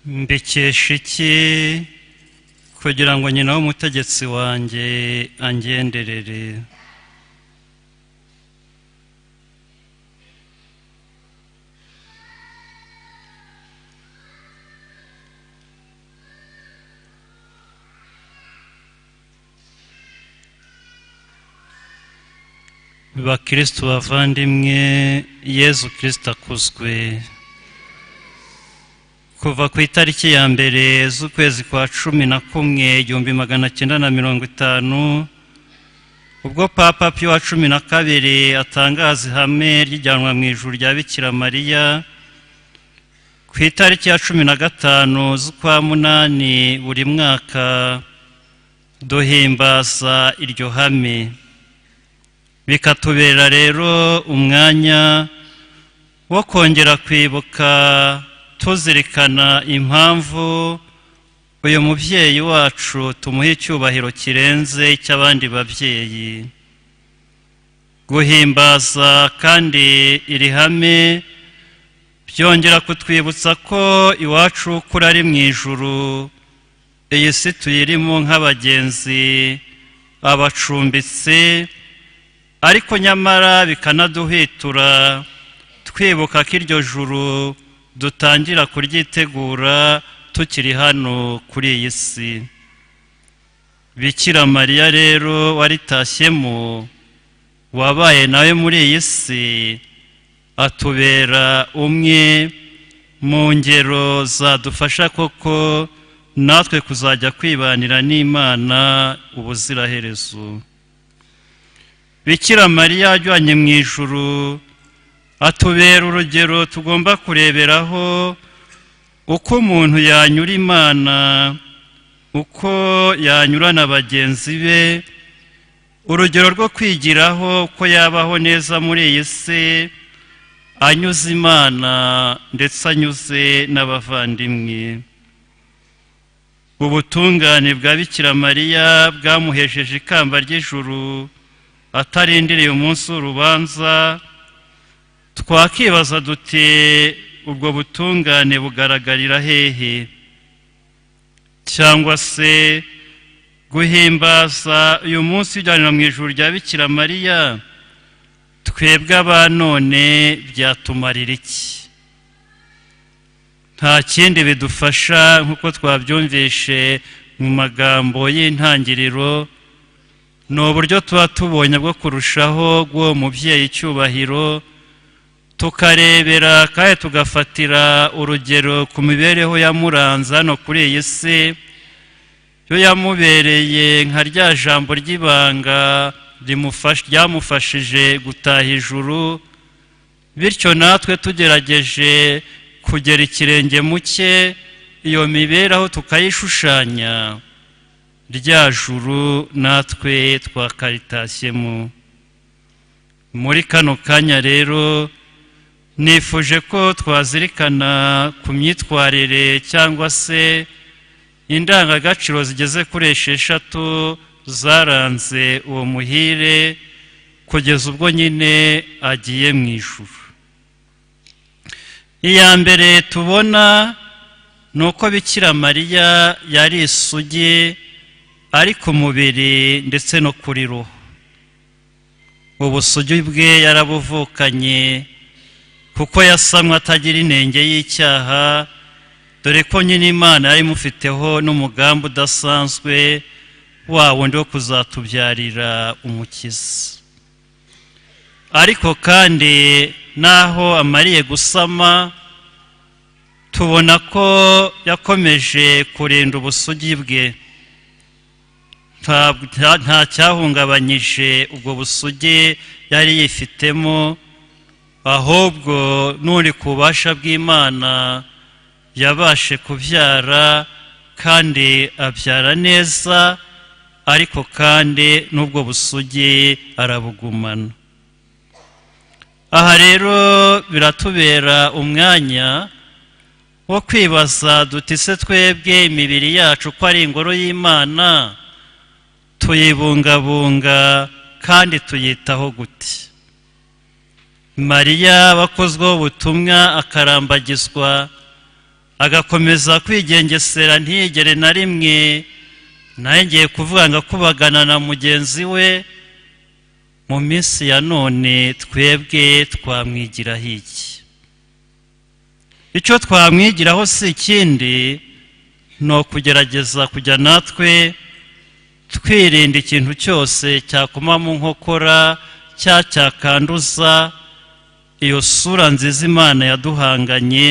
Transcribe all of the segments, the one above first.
mbikesha iki kugira ngo nyina w'umutegetsi wanjye angenderere? bakristo bavandimwe, Yezu Kristo akuzwe. kuva ku itariki ya mbere z'ukwezi kwa 11 1950 ubwo Papa Pio wa 12 atangaza ihame ry'ijyanwa mu ijuru rya Bikira Mariya, ku itariki ya 15 z'ukwa munani buri mwaka duhimbaza iryo hame. Bikatubera rero umwanya wo kongera kwibuka tuzirikana impamvu uyu mubyeyi wacu tumuha icyubahiro kirenze icy'abandi babyeyi. Guhimbaza kandi iri hame byongera kutwibutsa ko iwacu kuri ari mu ijuru, iyi si tuyirimo nk'abagenzi, abacumbitsi, ariko nyamara bikanaduhitura twibuka ko iryo juru dutangira kuryitegura tukiri hano kuri iyi si. Bikira Mariya rero waritashyemo, wabaye nawe muri iyi si, atubera umwe mu ngero zadufasha koko natwe kuzajya kwibanira n'Imana ubuziraherezo. Bikira Mariya ajyanye mu ijuru atubera urugero tugomba kureberaho uko umuntu yanyura Imana, uko yanyura na bagenzi be, urugero rwo kwigiraho ko yabaho neza muri iyi si anyuze Imana ndetse anyuze n'abavandimwe. Ubutungane bwa Bikira Mariya bwamuhesheje ikamba ry'ijuru atarindiriye umunsi w'urubanza. Twakibaza duti ubwo butungane bugaragarira hehe? Cyangwa se guhimbaza uyu munsi ujyanira mu ijuru rya Bikira Mariya twebwe abanone byatumarira iki? Nta kindi bidufasha nk'uko twabyumvishe mu magambo y'intangiriro, ni uburyo tuba tubonye bwo kurushaho bw'uwo mubyeyi icyubahiro, tukarebera kandi tugafatira urugero ku mibereho yamuranze hano kuri iyi si, yo yamubereye nka rya jambo ry'ibanga ryamufashije gutaha ijuru, bityo natwe tugerageje kugera ikirenge mu cye, iyo mibereho tukayishushanya, rya juru natwe twakaritashyemo. Muri kano kanya rero nifuje ko twazirikana ku myitwarire cyangwa se indangagaciro zigeze kuri 6 zaranze uwo muhire kugeza ubwo nyine agiye mu ijuru. Iya mbere tubona ni uko Bikira Mariya yari isugi ari ku mubiri ndetse no kuri roho. Ubusugi bwe yarabuvukanye kuko yasamwe atagira inenge y'icyaha, dore ko nyine Imana yari imufiteho n'umugambi udasanzwe wa wundi wo kuzatubyarira umukiza. Ariko kandi naho amariye gusama, tubona ko yakomeje kurinda ubusugi bwe. Nta cyahungabanyije ubwo busugi yari yifitemo, ahubwo n'uri ku bubasha bw'Imana yabashe kubyara kandi abyara neza, ariko kandi n'ubwo busugi arabugumana. Aha rero biratubera umwanya wo kwibaza duti se twebwe imibiri yacu ko ari ingoro y'Imana, tuyibungabunga kandi tuyitaho gute? Mariya wakozweho ubutumwa akarambagizwa, agakomeza kwigengesera ntiyigere na rimwe nawe ngiye kuvuga ngo akubagana na mugenzi we, mu minsi ya none twebwe twamwigiraho iki? Icyo twamwigiraho si ikindi ni ukugerageza kujya natwe twirinda ikintu cyose cyakoma mu nkokora cyakanduza iyo sura nziza Imana yaduhanganye,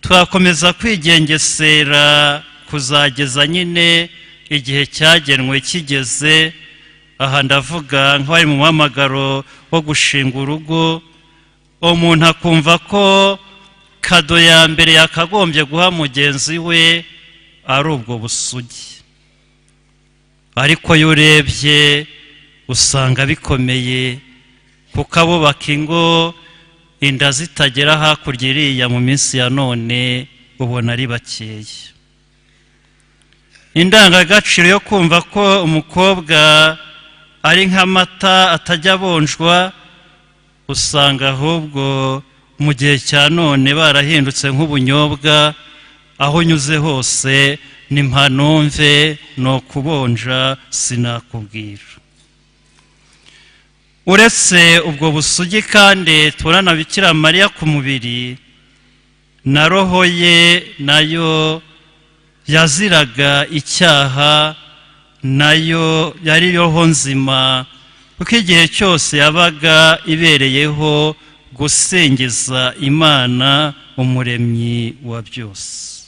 twakomeza kwigengesera kuzageza nyine igihe cyagenwe kigeze. Aha ndavuga nk'abari mu muhamagaro wo gushinga urugo, umuntu akumva ko kado ya mbere yakagombye guha mugenzi we ari ubwo busugi, ariko iyo urebye usanga bikomeye, kuko abubaka ingo inda zitagera hakurya iriya mu minsi ya none ubona ari bakeya. Indangagaciro yo kumva ko umukobwa ari nk'amata atajya abonjwa, usanga ahubwo mu gihe cya none barahindutse nk'ubunyobwa, aho unyuze hose ni mpanumve ni ukubonja sinakubwira. Uretse ubwo busugi kandi tubona Bikira Mariya ku mubiri, na roho ye nayo yaziraga icyaha, nayo yari roho nzima, kuko igihe cyose yabaga ibereyeho gusingiza Imana umuremyi wa byose.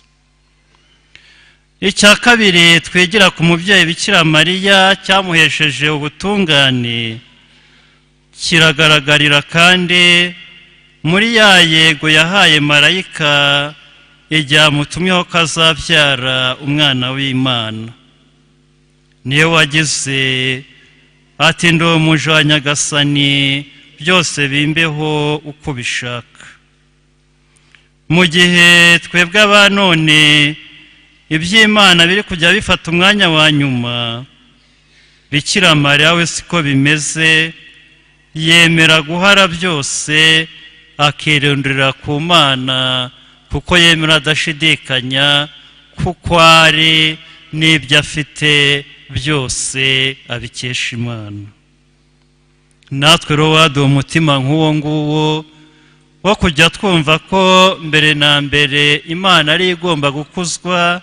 Icya kabiri twigira ku mubyeyi Bikira Mariya cyamuhesheje ubutungane, kiragaragarira kandi muri ya yego yahaye marayika igihe amutumyeho ko azabyara umwana w'Imana. Niyo wagize ati ndi umuja wa Nyagasani, byose bimbeho uko bishaka. Mu gihe twebwe abanone iby'Imana biri kujya bifata umwanya wa nyuma, Bikira Mariya we siko bimeze, yemera guhara byose akirundurira ku Mana, kuko yemera adashidikanya kuko ari n'ibyo afite byose abikesha Imana. Natwe rero waduha umutima nk'uwo nguwo wo kujya twumva ko mbere na mbere Imana ari igomba gukuzwa,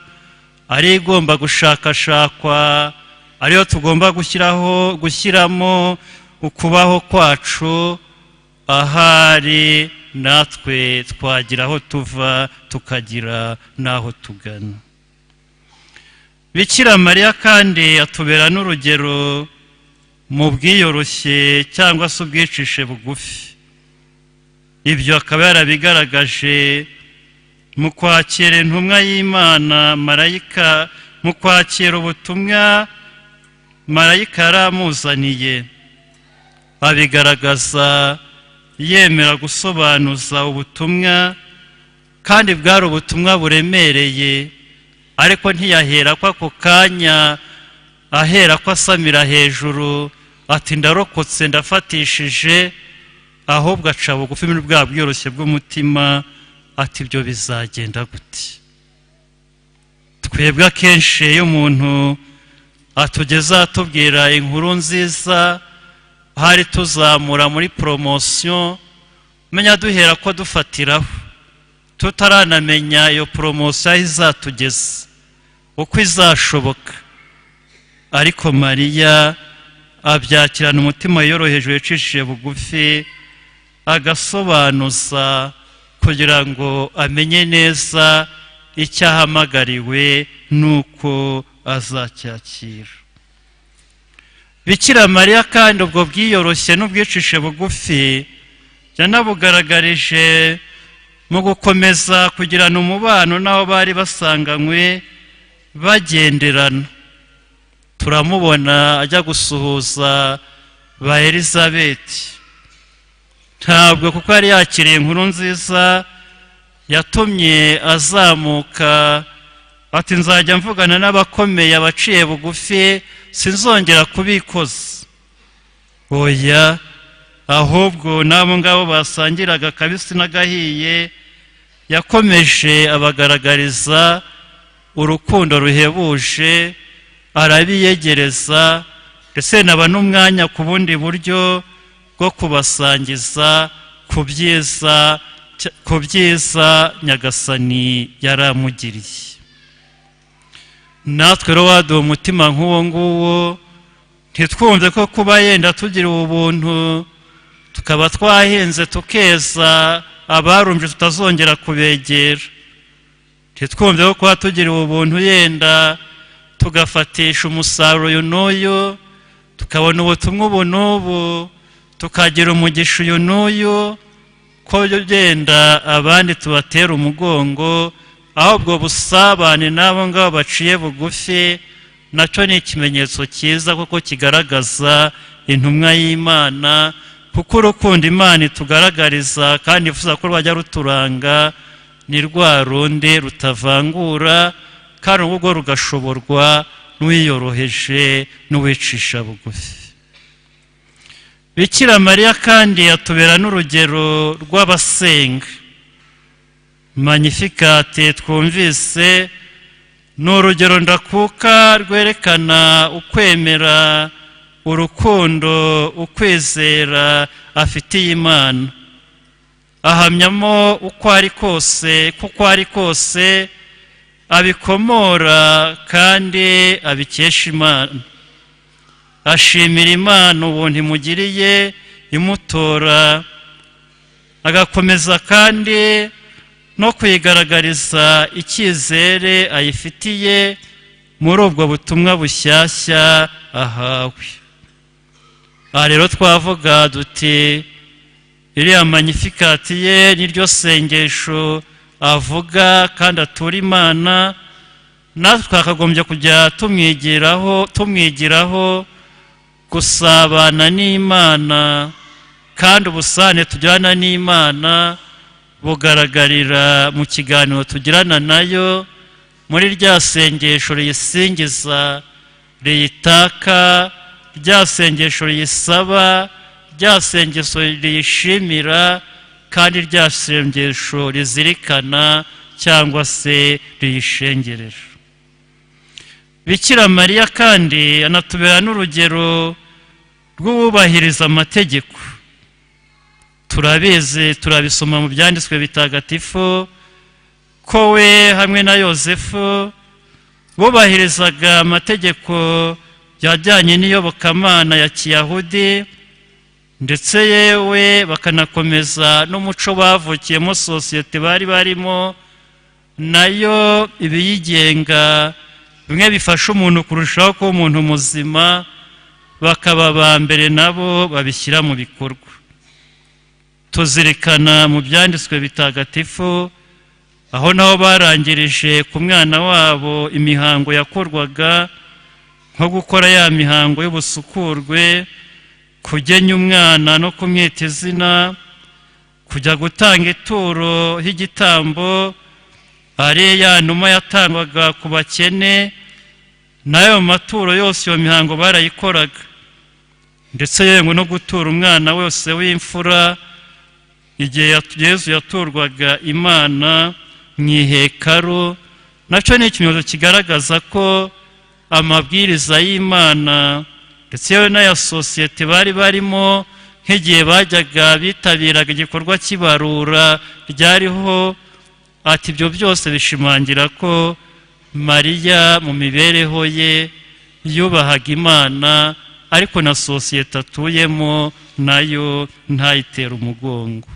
ari igomba gushakashakwa, ariyo tugomba gushyiramo ukubaho kwacu, ahari natwe twagira aho tuva tukagira n'aho tugana. Bikira Mariya kandi atubera n'urugero mu bwiyoroshye cyangwa se ubwicishe bugufi. Ibyo akaba yarabigaragaje mu kwakira intumwa y'Imana marayika, mu kwakira ubutumwa marayika yaramuzaniye, abigaragaza yemera gusobanuza ubutumwa, kandi bwari ubutumwa buremereye, ariko ntiyahera ko ako kanya ahera ko asamira hejuru ati ndarokotse ndafatishije, ahubwo aca bugufi muri bwa bwiyoroshye bw'umutima ati ibyo bizagenda gute? Twebwe akenshi iyo umuntu atugeza atubwira inkuru nziza, hari tuzamura muri promotion, menya duhera ko dufatiraho tutaranamenya iyo promotion izatugeza uko izashoboka. Ariko Mariya abyakirana umutima yoroheje yicishije bugufi, agasobanuza kugira ngo amenye neza icyo ahamagariwe nuko azacyakira. Bikira Mariya kandi ubwo bwiyoroshye n'ubwicishe bugufi yanabugaragarije mu gukomeza kugirana umubano n'abo bari basanganywe bagenderana. Turamubona ajya gusuhuza ba Elizabeti, ntabwo kuko yari yakiriye inkuru nziza yatumye azamuka ati nzajya mvugana n'abakomeye abaciye bugufi sinzongera kubikoza. Oya, ahubwo nabo ngabo basangiraga kabisi n'agahiye yakomeje abagaragariza urukundo ruhebuje, arabiyegereza, ndetse naba n'umwanya ku bundi buryo bwo kubasangiza ku byiza Nyagasani yaramugiriye. Natwe rero waduha umutima nk'uwo nguwo, ntitwumve ko kuba yenda tugira ubuntu tukaba twahinze tukeza abarumje tutazongera kubegera. Ntitwumve ko kuba tugira ubuntu yenda tugafatisha umusaruro uyu n'uyu, tukabona ubutumwa ubu n'ubu, tukagira umugisha uyu n'uyu, ko yenda abandi tubatera umugongo, ahubwo busabane n'abo ngabo baciye bugufi nacyo ni ikimenyetso cyiza kuko kigaragaza intumwa y'Imana, kuko urukundo Imana itugaragariza kandi ifuza ko rwajya ruturanga ni rwa rundi rutavangura, kandi ubwo rugashoborwa n'uwiyoroheje n'uwicisha bugufi. Bikira Mariya kandi atubera n'urugero rw'abasenga. Magnificat twumvise ni urugero ndakuka rwerekana ukwemera, urukundo, ukwizera afitiye Imana. Ahamyamo uko ari kose abikomora kandi abikesha Imana. Ashimira Imana ubuntu imugiriye imutora, agakomeza kandi no kuyigaragariza icyizere ayifitiye muri ubwo butumwa bushyashya ahawe. Aha rero twavuga duti iriya Magnificat ye niryo sengesho avuga kandi atura Imana, natwe twakagombye kujya tumwigiraho gusabana n'Imana, kandi ubusane tujyana n'Imana bugaragarira mu kiganiro tugirana nayo, muri rya sengesho riyisingiza, riyitaka, rya sengesho riyisaba, rya sengesho riyishimira, kandi rya sengesho rizirikana cyangwa se riyishengerera. Bikira Mariya kandi anatubera n'urugero rw'uwubahiriza amategeko. Turabizi, turabisoma mu byanditswe bitagatifu ko we hamwe na Yosefu bubahirizaga amategeko yajyanye n'iyobokamana ya Kiyahudi, ndetse yewe bakanakomeza n'umuco bavukiyemo, sosiyete bari barimo nayo ibiyigenga, bimwe bifasha umuntu kurushaho kuba umuntu muzima, bakaba ba mbere nabo babishyira mu bikorwa. Tuzirikana mu byanditswe bitagatifu aho naho barangirije ku mwana wabo imihango yakorwaga, nko gukora ya mihango y'ubusukurwe, kugenya umwana no kumwita izina, kujya gutanga ituro h'igitambo, ari ya numa yatangwaga ku bakene, n'ayo maturo yose iyo mihango barayikoraga. Ndetse yewe no gutura umwana wese w'imfura igihe Yesu yaturwaga Imana mu ihekaru, nacyo ni ikimenyetso kigaragaza ko amabwiriza y'Imana ndetse yewe n'aya sosiyete bari barimo, nk'igihe bajyaga bitabiraga igikorwa cy'ibarura ryariho, ati ibyo byose bishimangira ko Mariya mu mibereho ye yubahaga Imana, ariko na sosiyete atuyemo nayo ntayitera umugongo.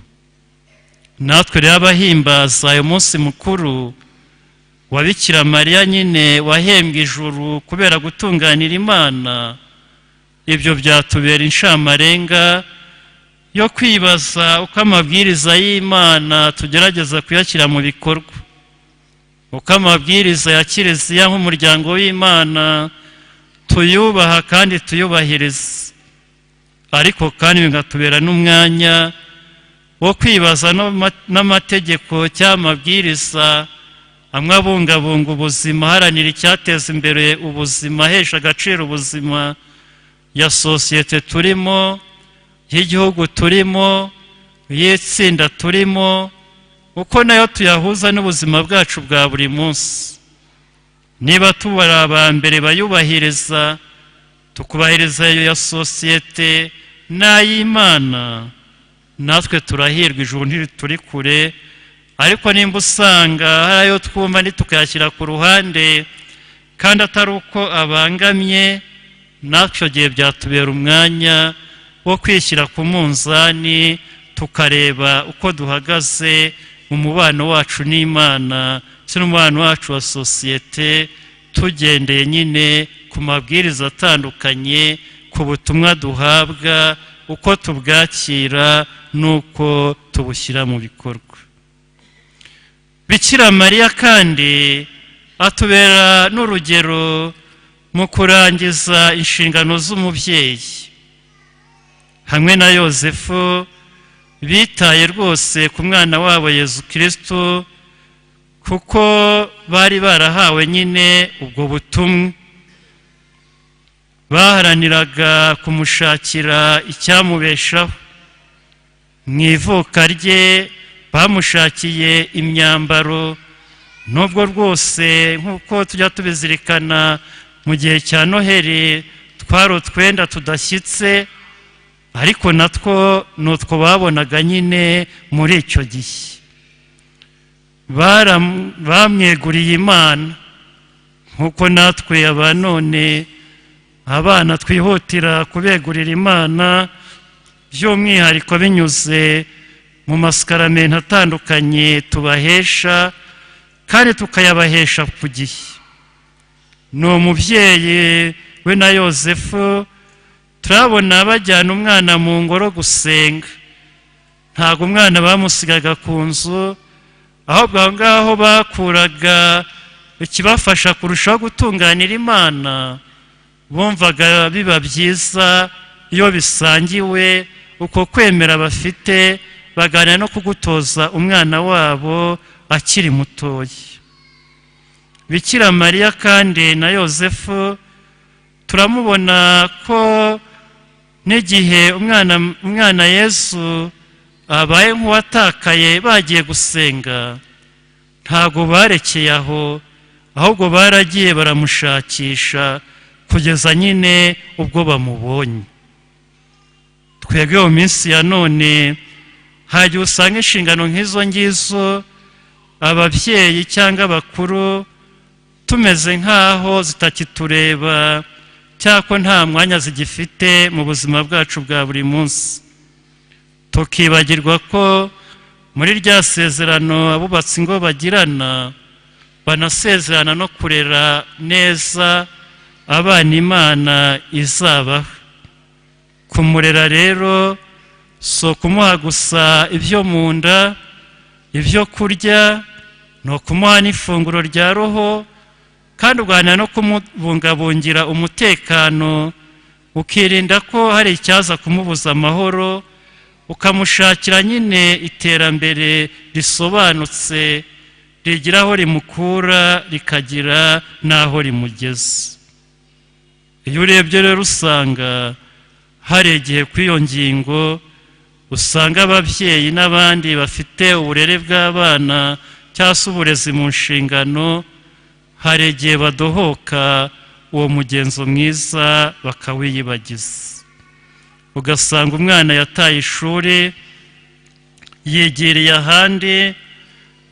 Natwe rero abahimbaza uyu munsi mukuru wa Bikira Mariya nyine wahembwe ijuru kubera gutunganira Imana, ibyo byatubera inshamarenga yo kwibaza uko amabwiriza y'Imana tugerageza kuyashyira mu bikorwa, uko amabwiriza ya Kiliziya nk'umuryango w'Imana tuyubaha kandi tuyubahiriza, ariko kandi bigatubera n'umwanya wo kwibaza n'amategeko cyangwa amabwiriza amwe abungabunga ubuzima, haranira icyateza imbere ubuzima, ahesha agaciro ubuzima ya sosiyete turimo, y'igihugu turimo, y'itsinda turimo, uko nayo tuyahuza n'ubuzima bwacu bwa buri munsi. Niba tubara aba mbere bayubahiriza, tukubahiriza ayo ya sosiyete n'ay'Imana, natwe turahirwa, ijuru ntituri kure. Ariko nimba usanga hari ayo twumva ntitukayashyira ku ruhande kandi atari uko abangamye, natwe gihe byatubera umwanya wo kwishyira ku munzani, tukareba uko duhagaze mu mubano wacu n'Imana se n'umubano wacu wa sosiyete, tugendeye nyine ku mabwiriza atandukanye, ku butumwa duhabwa, uko tubwakira n'uko tubushyira mu bikorwa. Bikira Mariya kandi atubera n'urugero mu kurangiza inshingano z'umubyeyi. Hamwe na Yosefu bitaye rwose ku mwana wabo Yezu Kristo, kuko bari barahawe nyine ubwo butumwa. Baharaniraga kumushakira icyamubeshaho. Mu ivuka rye bamushakiye imyambaro, nubwo rwose nk'uko tujya tubizirikana mu gihe cya Noheli twari utwenda tudashyitse, ariko natwo nutwo babonaga nyine muri icyo gihe. Bamweguriye Imana, nk'uko natwe aba none abana twihutira kubegurira Imana, by'umwihariko binyuze mu masakaramentu atandukanye tubahesha, kandi tukayabahesha ku gihe. Ni umubyeyi we na Yosefu turabona bajyana umwana mu ngoro gusenga. Ntabwo umwana bamusigaga ku nzu, ahubwo aho ngaho bakuraga ikibafasha kurushaho gutunganira Imana. Bumvaga biba byiza iyo bisangiwe, uko kwemera bafite baganira no kugutoza umwana wabo akiri mutoya. Bikira Mariya kandi na Yosefu turamubona ko n'igihe umwana Yesu abaye nk'uwatakaye bagiye gusenga, ntabwo barekeye aho, ahubwo baragiye baramushakisha kugeza nyine ubwo bamubonye. Twebwe mu minsi ya none hagiye usanga inshingano nk'izo ngizo ababyeyi cyangwa abakuru tumeze nk'aho zitakitureba, cyako nta mwanya zigifite mu buzima bwacu bwa buri munsi. Tukibagirwa ko muri rya sezerano abubatsi ingo bagirana, banasezerana no kurera neza abana Imana izabaha. Kumurera rero so kumuha gusa ibyo mu nda, ibyo kurya, no kumuha n'ifunguro rya roho, kandi uganira no kumubungabungira umutekano, ukirinda ko hari icyaza kumubuza amahoro, ukamushakira nyine iterambere risobanutse, rigira aho rimukura rikagira n'aho rimugeza. Iyo urebye rero usanga hari igihe kw'iyo ngingo usanga ababyeyi n'abandi bafite uburere bw'abana cyangwa se uburezi mu nshingano, hari igihe badohoka uwo mugenzo mwiza bakawiyibagiza. Ugasanga umwana yataye ishuri yigiriye ahandi,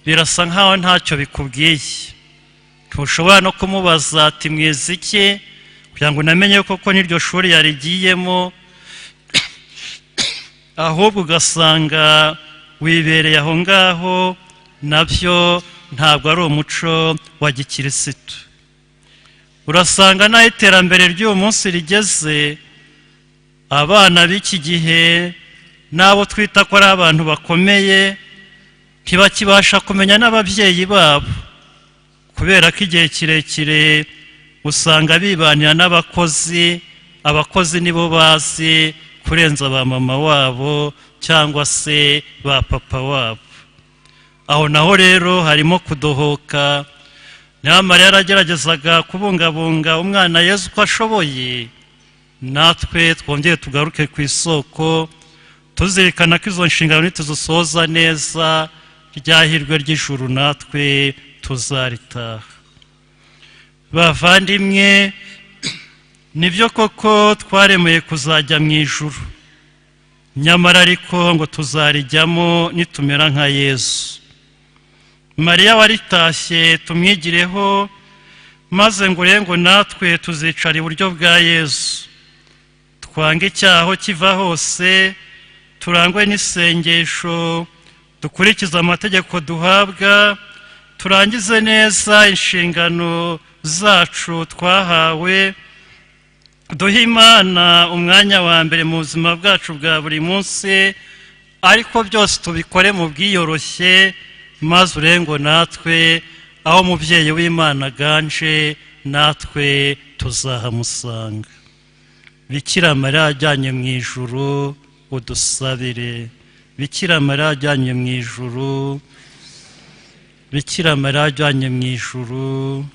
birasa nkaho ntacyo bikubwiye. Ntushobora no kumubaza ati mwize iki kugira ngo unamenye koko n'iryo shuri yarigiyemo, ahubwo ugasanga wibereye aho ngaho. Nabyo ntabwo ari umuco wa gikirisitu. Urasanga n'aho iterambere ry'uwo munsi rigeze, abana b'iki gihe n'abo twita ko ari abantu bakomeye ntibakibasha kumenya n'ababyeyi babo, kubera ko igihe kirekire usanga bibanira n'abakozi. Abakozi nibo bazi kurenza ba mama wabo cyangwa se ba papa wabo. Aho naho rero harimo kudohoka. Niba Mariya yarageragezaga kubungabunga umwana Yezu uko ashoboye, natwe twongeye tugaruke ku isoko, tuzirikana ko izo nshingano nituzisohoza neza ryahirwe ry'ijuru natwe tuzaritaha. Bavandimwe, nibyo koko twaremeye kuzajya mu ijuru, nyamara ariko ngo tuzarijyamo nitumera nka Yesu. Mariya waritashye tumwigireho, maze ngo ngo natwe tuzicara iburyo bwa Yesu, twange icyaha kiva hose, turangwe n'isengesho, dukurikize amategeko duhabwa, turangize neza inshingano zacu twahawe, duhe Imana umwanya wa mbere mu buzima bwacu bwa buri munsi, ariko byose tubikore mu bwiyoroshye, maze urengo natwe aho umubyeyi w'Imana aganje natwe tuzahamusanga. Bikira Mariya ajyanye mu ijuru, udusabire. Bikira Mariya ajyanye mu ijuru, Bikira Mariya ajyanye mu ijuru.